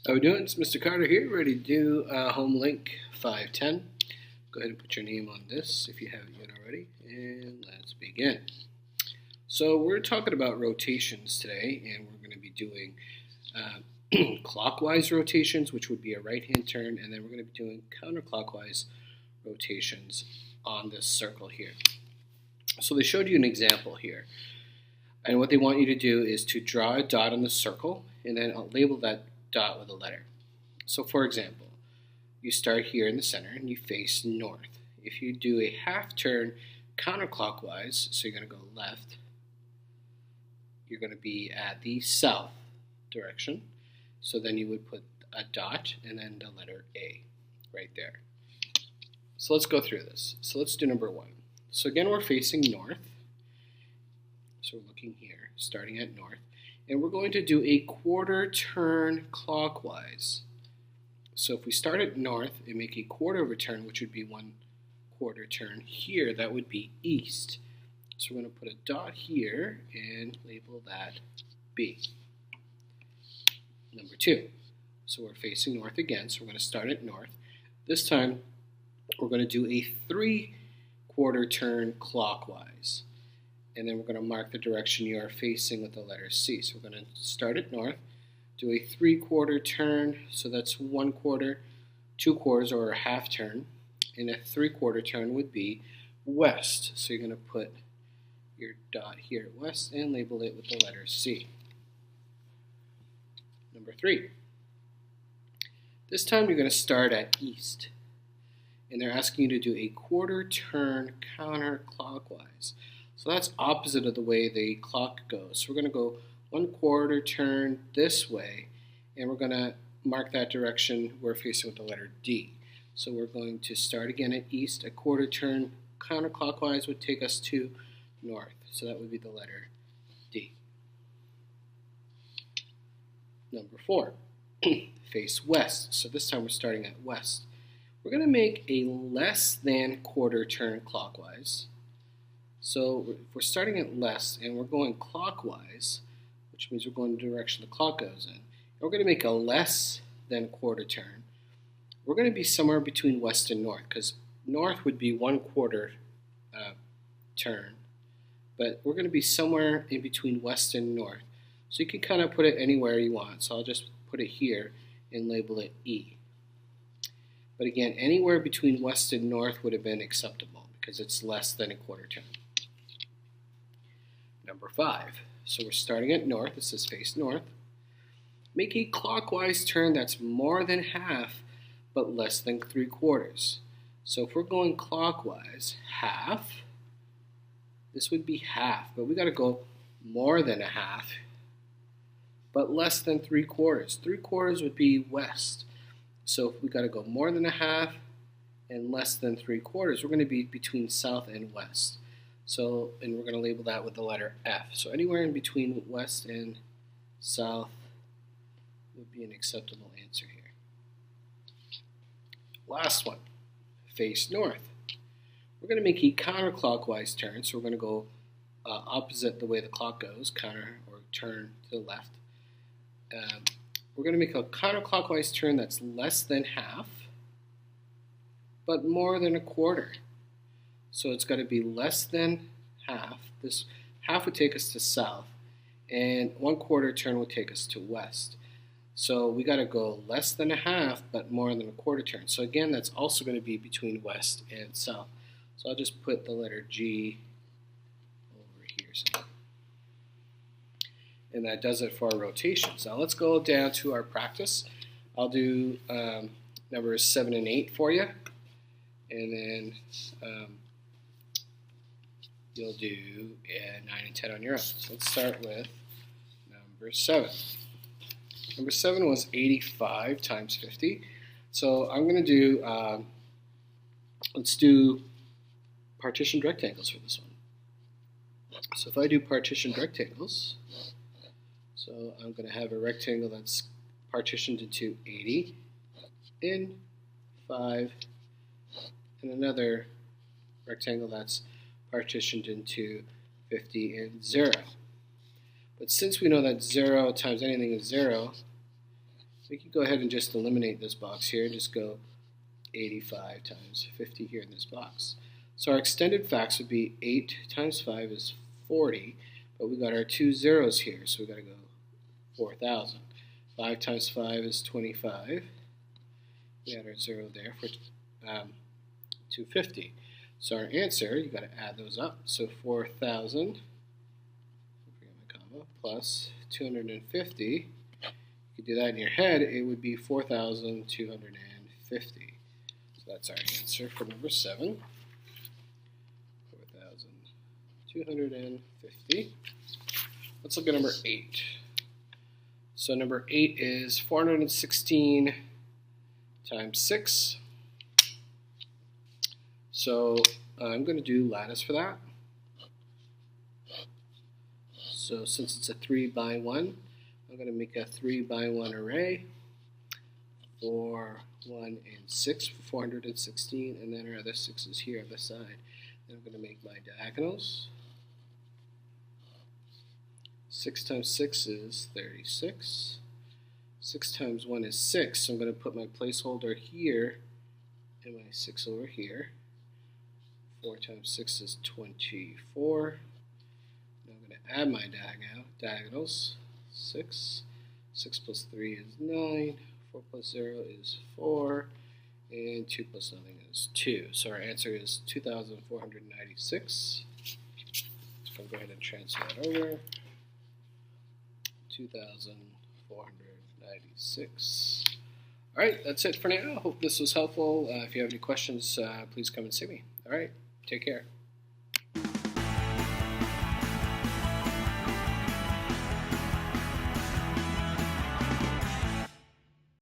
How we doing? It's Mr. Carter here, ready to do home link 510. Go ahead and put your name on this if you haven't yet already, and let's begin. So we're talking about rotations today, and we're going to be doing clockwise rotations, which would be a right-hand turn, and then we're going to be doing counterclockwise rotations on this circle here. So they showed you an example here, and what they want you to do is to draw a dot on the circle, and then label that dot with a letter. So for example, you start here in the center and you face north. If you do a half turn counterclockwise, so you're going to go left, you're going to be at the south direction. So then you would put a dot and then the letter A right there. So let's go through this. So let's do number one. So again, we're facing north. So we're looking here, starting at north. And we're going to do a quarter turn clockwise. So if we start at north and make a quarter of a turn, which would be 1 quarter turn here, that would be east. So we're going to put a dot here and label that B. Number two. So we're facing north again, so we're going to start at north. This time we're going to do a 3 quarter turn clockwise. And then we're going to mark the direction you are facing with the letter C. So we're going to start at north, do a 3 quarter turn, so that's 1 quarter, 2 quarters, or a half turn. And a 3 quarter turn would be west. So you're going to put your dot here at west and label it with the letter C. Number 3. This time you're going to start at east. And they're asking you to do a quarter turn counterclockwise. So that's opposite of the way the clock goes. So we're going to go 1 quarter turn this way, and we're going to mark that direction we're facing with the letter D. So we're going to start again at east. A quarter turn counterclockwise would take us to north. So that would be the letter D. Number 4, face west. So this time we're starting at west. We're going to make a less than quarter turn clockwise. So if we're starting at less and we're going clockwise, which means we're going the direction the clock goes in, and we're going to make a less than quarter turn. We're going to be somewhere between west and north, because north would be 1 quarter turn, but we're going to be somewhere in between west and north. So you can kind of put it anywhere you want. So I'll just put it here and label it E. But again, anywhere between west and north would have been acceptable because it's less than a quarter turn. Number 5. So we're starting at north. This is face north. Make a clockwise turn that's more than half, but less than 3 quarters. So if we're going clockwise, half, this would be half, but we got to go more than a half, but less than 3 quarters. 3 quarters would be west. So if we got to go more than a half and less than 3 quarters, we're going to be between south and west. So, and we're going to label that with the letter F. So anywhere in between west and south would be an acceptable answer here. Last one, face north. We're going to make a counterclockwise turn. So we're going to go opposite the way the clock goes, counter or turn to the left. We're going to make a counterclockwise turn that's less than half, but more than a quarter. So it's got to be less than half. This half would take us to south, and 1 quarter turn would take us to west. So we got to go less than a half, but more than a quarter turn. So again, that's also going to be between west and south. So I'll just put the letter G over here somewhere. And that does it for our rotations. Now let's go down to our practice. I'll do numbers 7 and 8 for you, and then you'll do 9 and 10 on your own. So let's start with number 7. Number 7 was 85 times 50. So I'm going to do, let's do partitioned rectangles for this one. So if I do partitioned rectangles, so I'm going to have a rectangle that's partitioned into 80 and 5, and another rectangle that's partitioned into 50 and 0. But since we know that 0 times anything is 0, We could go ahead and just eliminate this box here and just go 85 times 50 here in this box. So our extended facts would be 8 times 5 is 40, but we got our 2 zeros here, so we got to go 4,000. 5 times 5 is 25. We had our 0 there for 250. So our answer, you got to add those up. So 4,000 plus 250. You could do that in your head. It would be 4,250. So that's our answer for number 7. 4,250. Let's look at number 8. So number 8 is 416 times 6. So I'm going to do lattice for that. So since it's a 3 by 1, I'm going to make a 3 by 1 array. 4, 1, and 6 for 416, and then our other 6's here on the side. Then I'm going to make my diagonals. 6 times 6 is 36. 6 times 1 is 6, so I'm going to put my placeholder here and my 6 over here. 4 times 6 is 24. Now I'm going to add my diagonals. 6. 6 plus 3 is 9. 4 plus 0 is 4. And 2 plus nothing is 2. So our answer is 2,496. So I'll go ahead and transfer that over. 2,496. All right, that's it for now. Hope this was helpful. If you have any questions, please come and see me. All right, take care.